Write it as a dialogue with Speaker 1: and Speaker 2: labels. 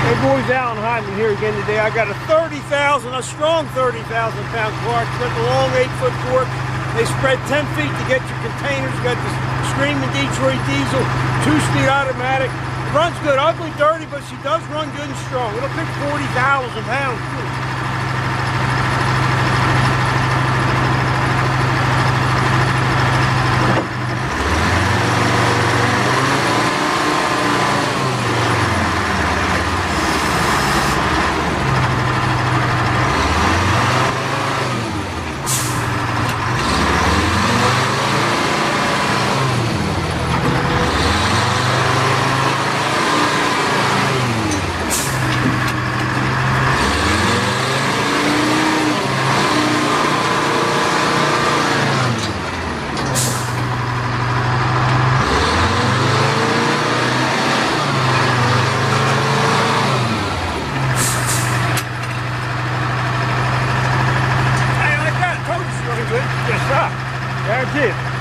Speaker 1: Hey boys, Alan Hyman here again today. I got a strong 30,000 pound Clark. Got the long 8-foot fork. They spread 10 feet to get your containers. Got the screaming Detroit diesel, 2-speed automatic. Runs good, ugly, dirty, but she does run good and strong. It'll pick 40,000 pounds. Good. Just stop. Guaranteed.